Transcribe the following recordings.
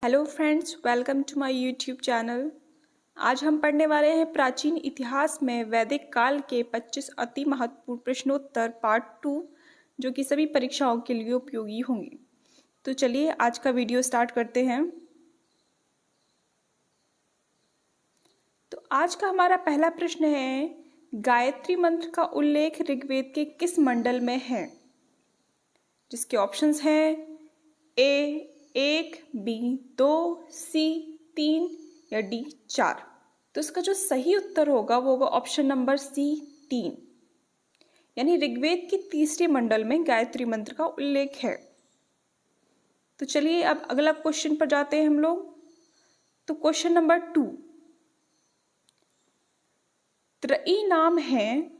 Hello friends, welcome to my YouTube channel. आज हम पढ़ने वाले हैं प्राचीन इतिहास में वैदिक काल के 25 अति महत्वपूर्ण प्रश्नोत्तर पार्ट 2, जो कि सभी परीक्षाओं के लिए उपयोगी होंगे। तो चलिए आज का वीडियो स्टार्ट करते हैं। तो आज का हमारा पहला प्रश्न है, गायत्री मंत्र का उल्लेख ऋग्वेद के किस मंडल में है? जिसके ऑप्शंस हैं ए 1, बी 2, सी 3 या डी 4। तो इसका जो सही उत्तर होगा वो होगा ऑप्शन नंबर सी 3, यानी ऋग्वेद के तीसरे मंडल में गायत्री मंत्र का उल्लेख है। तो चलिए अब अगला क्वेश्चन पर जाते हैं हम लोग। तो क्वेश्चन नंबर 2, त्रयी नाम है,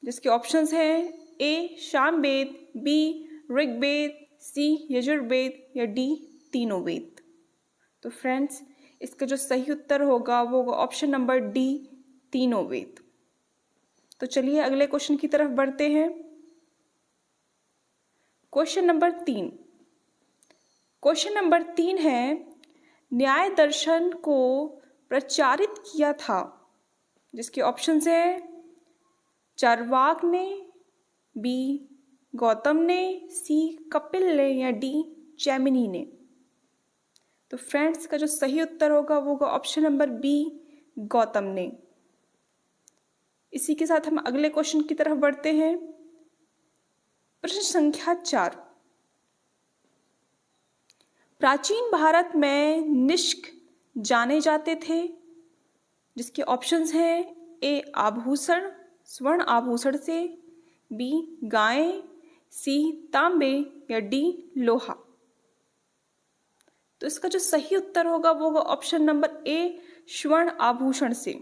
जिसके ऑप्शंस हैं ए सामवेद, बी ऋग्वेद, सी यजुर्वेद या डी तीनों वेद। तो फ्रेंड्स इसका जो सही उत्तर होगा वो होगा ऑप्शन नंबर डी तीनों वेद। तो चलिए अगले क्वेश्चन की तरफ बढ़ते हैं। Question number 3। क्वेश्चन नंबर 3 है, न्याय दर्शन को प्रचारित किया था, जिसके ऑप्शंस है चार्वाक ने, बी गौतम ने, सी कपिल ने या डी जैमिनी ने। तो फ्रेंड्स का जो सही उत्तर होगा वो होगा ऑप्शन नंबर बी गौतम ने। इसी के साथ हम अगले क्वेश्चन की तरफ बढ़ते हैं। प्रश्न संख्या 4, प्राचीन भारत में निष्क जाने जाते थे, जिसके ऑप्शंस हैं ए आभूषण, स्वर्ण आभूषण से, बी गायें, सी तांबे या डी लोहा। तो इसका जो सही उत्तर होगा वो होगा ऑप्शन नंबर ए स्वर्ण आभूषण से।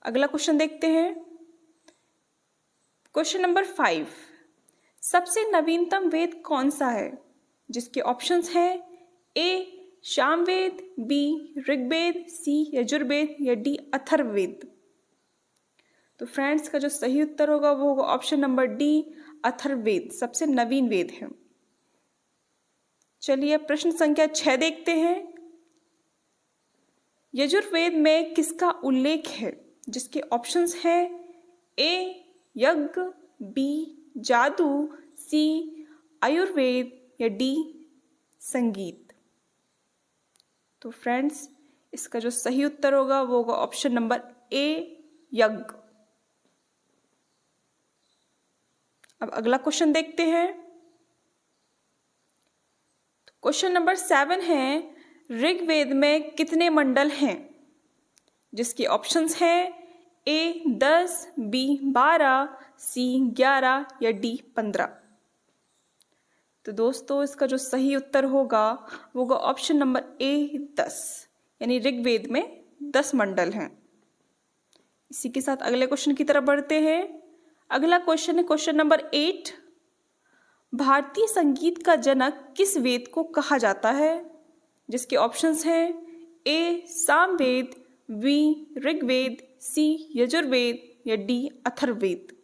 अगला क्वेश्चन देखते हैं। क्वेश्चन नंबर 5, सबसे नवीनतम वेद कौन सा है? जिसके ऑप्शंस हैं ए सामवेद, बी ऋग्वेद, सी यजुर्वेद या डी अथर्ववेद। तो फ्रेंड्स का जो सही उत्तर होगा वो होगा ऑप्शन नंबर डी अथर्ववेद, सबसे नवीन वेद है। चलिए प्रश्न संख्या 6 देखते हैं। यजुर्वेद में किसका उल्लेख है? जिसके ऑप्शंस हैं ए यज्ञ, बी जादू, सी आयुर्वेद या डी संगीत। तो फ्रेंड्स इसका जो सही उत्तर होगा वो होगा ऑप्शन नंबर ए यज्ञ। अब अगला क्वेश्चन देखते हैं। क्वेश्चन नंबर 7 है, ऋग्वेद में कितने मंडल हैं? जिसके ऑप्शंस हैं ए 10, बी 12, सी 11 या डी 15। तो दोस्तों इसका जो सही उत्तर होगा वो होगा ऑप्शन नंबर ए 10, यानी ऋग्वेद में 10 मंडल हैं। इसी के साथ अगले क्वेश्चन की तरफ बढ़ते हैं। अगला क्वेश्चन है क्वेश्चन नंबर 8, भारतीय संगीत का जनक किस वेद को कहा जाता है? जिसके ऑप्शंस हैं ए सामवेद, बी ऋग्वेद, सी यजुर्वेद या डी अथर्ववेद।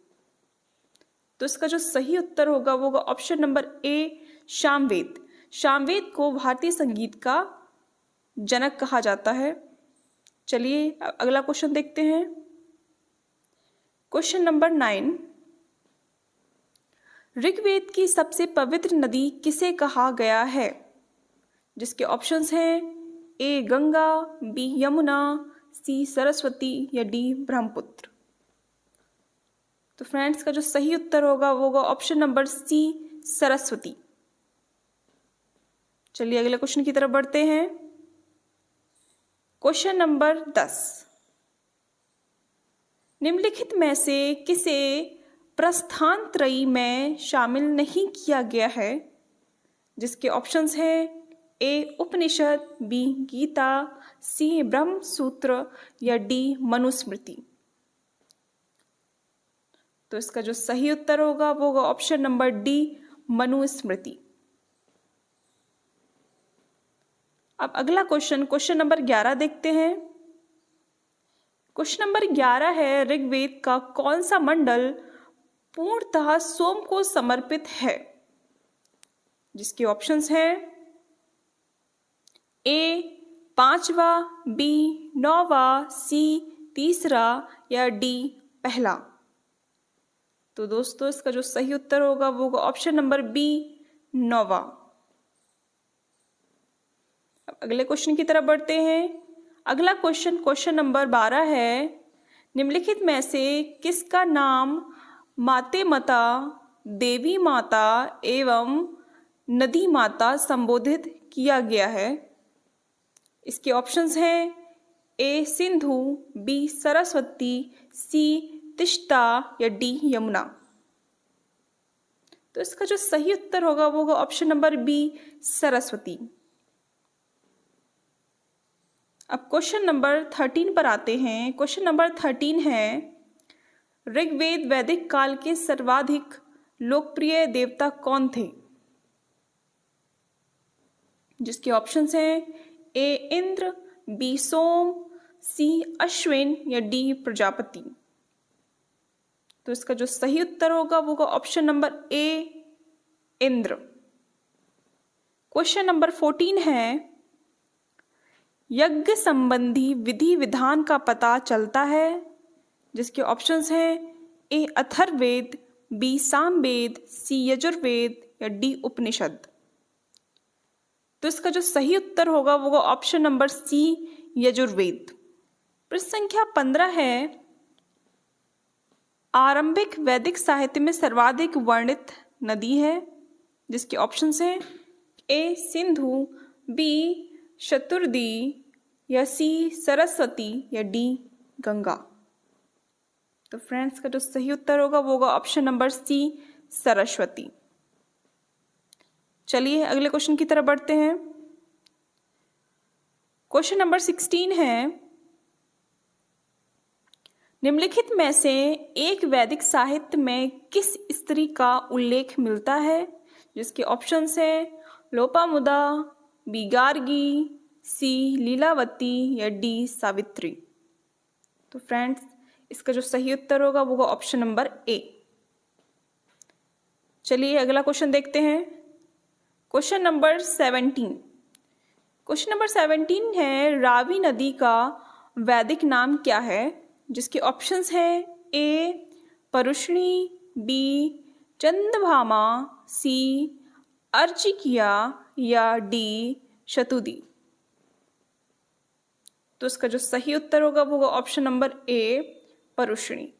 तो इसका जो सही उत्तर होगा वो होगा option number A Samaveda. Samaveda को भारतीय संगीत का जनक कहा जाता है। चलिए अगला क्वेश्चन देखते हैं। क्वेश्चन नंबर 9, ऋग्वेद की सबसे पवित्र नदी किसे कहा गया है? जिसके ऑप्शंस हैं ए गंगा, बी यमुना, सी सरस्वती या डी ब्रह्मपुत्र। तो फ्रेंड्स का जो सही उत्तर होगा वो होगा ऑप्शन नंबर सी सरस्वती। चलिए अगले क्वेश्चन की तरफ बढ़ते हैं। क्वेश्चन नंबर 10, निम्नलिखित में से किसे प्रस्थान त्रयी में शामिल नहीं किया गया है? जिसके ऑप्शंस हैं ए उपनिषद, बी गीता, सी ब्रह्म सूत्र या डी मनुस्मृति। तो इसका जो सही उत्तर होगा वो होगा ऑप्शन नंबर डी मनुस्मृति। अब अगला क्वेश्चन नंबर 11 देखते हैं। क्वेश्चन नंबर 11 है, ऋग्वेद का कौन सा मंडल पूर्णतः सोम को समर्पित है? जिसके ऑप्शंस हैं ए पांचवा, बी नौवा, सी तीसरा या डी पहला। तो दोस्तों इसका जो सही उत्तर होगा वो होगा ऑप्शन नंबर बी नौवा। अब अगले क्वेश्चन की तरफ बढ़ते हैं। अगला क्वेश्चन नंबर 12 है, निम्नलिखित में से किसका नाम माते माता, देवी माता एवं नदी माता संबोधित किया गया है? इसके ऑप्शंस हैं ए सिंधु, बी सरस्वती, सी तिस्ता या डी यमुना। तो इसका जो सही उत्तर होगा वो होगा ऑप्शन नंबर बी सरस्वती। अब क्वेश्चन नंबर 13 पर आते हैं। क्वेश्चन नंबर 13 है, ऋग्वेद वैदिक काल के सर्वाधिक लोकप्रिय देवता कौन थे? जिसके ऑप्शंस हैं ए इंद्र, बी सोम, सी अश्विन या डी प्रजापति। तो इसका जो सही उत्तर होगा वो होगा option number A Indra. Question number 14 है, यज्ञ संबंधी विधि विधान का पता चलता है? जिसके ऑप्शंस हैं ए अथर्ववेद, बी सामवेद, सी यजुर्वेद या डी उपनिषद। तो इसका जो सही उत्तर होगा वो होगा ऑप्शन नंबर सी यजुर्वेद। प्रश्न संख्या 15 है, आरंभिक वैदिक साहित्य में सर्वाधिक वर्णित नदी है? जिसके ऑप्शंस हैं ए सिंधु, बी शतुर्दी या सी सरस्वती या डी गंगा। तो फ्रेंड्स का जो सही उत्तर होगा वो होगा ऑप्शन नंबर सी सरस्वती। चलिए अगले क्वेश्चन की तरफ बढ़ते हैं। क्वेश्चन नंबर 16 है, निम्नलिखित में से एक वैदिक साहित्य में किस स्त्री का उल्लेख मिलता है? जिसके ऑप्शंस हैं लोपामुद्रा, बी गार्गी, सी लीलावती या डी सावित्री। तो फ्रेंड्स इसका जो सही उत्तर होगा वो होगा ऑप्शन नंबर ए। चलिए अगला क्वेश्चन देखते हैं। Question number 17। क्वेश्चन नंबर 17 है, रावी नदी का वैदिक नाम क्या है? जिसके ऑप्शंस हैं ए परुष्णी, बी चंद्रभामा, सी अर्चिकिया या डी शतुदी। तो इसका जो सही उत्तर होगा वो होगा ऑप्शन नंबर ए परुष्णी।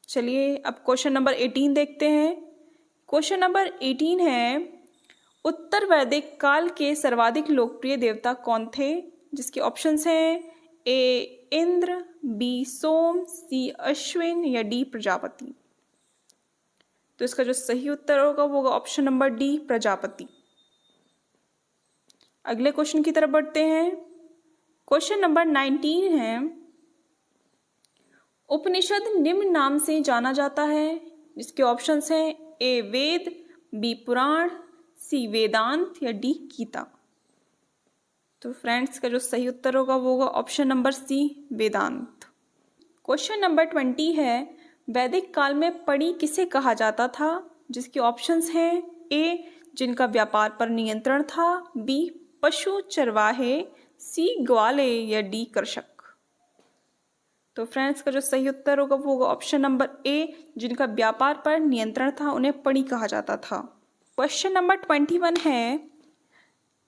चलिए अब क्वेश्चन नंबर 18 देखते हैं। क्वेश्चन नंबर 18 है, उत्तर वैदिक काल के सर्वाधिक लोकप्रिय देवता कौन थे? जिसके ऑप्शंस हैं ए इंद्र, बी सोम, सी अश्विन या डी प्रजापति। तो इसका जो सही उत्तर होगा वो होगा ऑप्शन नंबर डी प्रजापति। अगले क्वेश्चन की तरफ बढ़ते हैं। क्वेश्चन नंबर 19 है, उपनिषद निम्न नाम से जाना जाता है? जिसके ऑप्शंस हैं ए वेद, बी पुराण, सी वेदांत या डी गीता। तो फ्रेंड्स का जो सही उत्तर होगा वो होगा ऑप्शन नंबर सी वेदांत। क्वेश्चन नंबर 20 है, वैदिक काल में पणि किसे कहा जाता था? जिसके ऑप्शंस हैं ए जिनका व्यापार पर नियंत्रण था, बी पशु चरवाहे, सी ग्वाले या डी कृषक। तो फ्रेंड्स का जो सही उत्तर होगा वो होगा ऑप्शन नंबर ए जिनका व्यापार पर नियंत्रण था उन्हें पणि कहा जाता था। क्वेश्चन नंबर 21 है,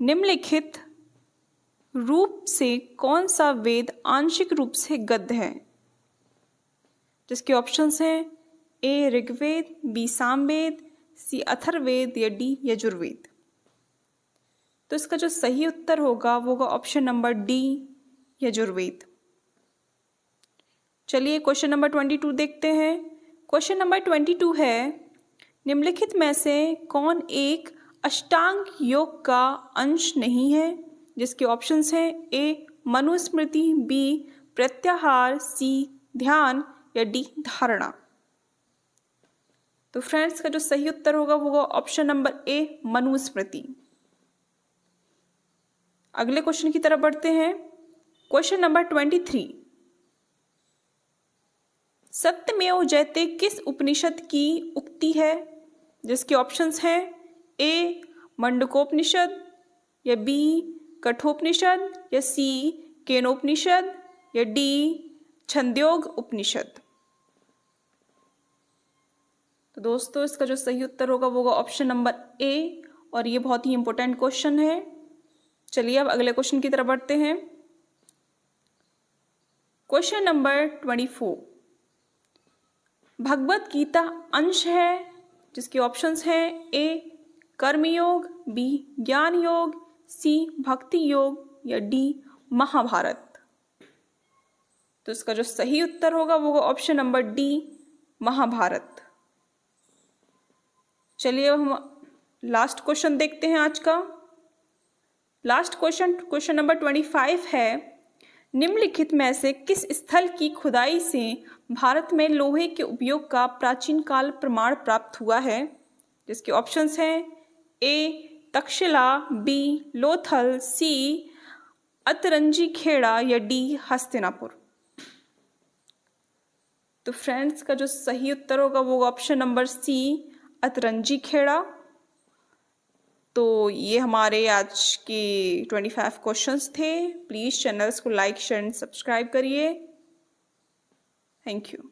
निम्नलिखित रूप से कौन सा वेद आंशिक रूप से गद्य है? जिसके ऑप्शंस हैं ए ऋग्वेद, बी सामवेद, सी अथर्ववेद या डी यजुर्वेद। तो इसका जो सही उत्तर होगा वो होगा ऑप्शन नंबर डी यजुर्वेद। चलिए क्वेश्चन नंबर 22 देखते हैं। क्वेश्चन नंबर 22 है, निम्नलिखित में से कौन एक अष्टांग योग का अंश नहीं है? जिसके ऑप्शंस हैं ए मनुस्मृति, बी प्रत्याहार, सी ध्यान या डी धारणा। तो फ्रेंड्स का जो सही उत्तर होगा वो होगा ऑप्शन नंबर ए मनुस्मृति। अगले क्वेश्चन की तरफ बढ़ते हैं। क्वेश्चन नंबर 23, सत्यमेव जयते किस उपनिषद की उक्ति है? जिसके ऑप्शंस हैं ए मंडकोपनिषद, या बी कठोपनिषद या सी केनोपनिषद या डी छंदोग उपनिषद। तो दोस्तों इसका जो सही उत्तर होगा वो होगा ऑप्शन नंबर ए, और ये बहुत ही इंपॉर्टेंट क्वेश्चन है। चलिए अब अगले क्वेश्चन की तरफ बढ़ते हैं। क्वेश्चन नंबर 24, भगवत गीता अंश है जिसके ऑप्शंस हैं ए कर्मयोग, बी ज्ञान योग, सी भक्ति योग या डी महाभारत। तो इसका जो सही उत्तर होगा वो होगा ऑप्शन नंबर डी महाभारत। चलिए अब हम लास्ट क्वेश्चन देखते हैं आज का। लास्ट क्वेश्चन नंबर 25 है, निम्नलिखित में से किस स्थल की खुदाई से भारत में लोहे के उपयोग का प्राचीन काल प्रमाण प्राप्त हुआ है, जिसके ऑप्शंस हैं ए तक्षशिला, बी लोथल, सी अतरंजी खेड़ा या डी हस्तिनापुर। तो फ्रेंड्स का जो सही उत्तर होगा वो option number C Atranji Kheda. तो ये हमारे आज के 25 क्वेश्चंस थे। प्लीज़ चैनल्स को लाइक शेयर एंड सब्सक्राइब करिए। Thank you.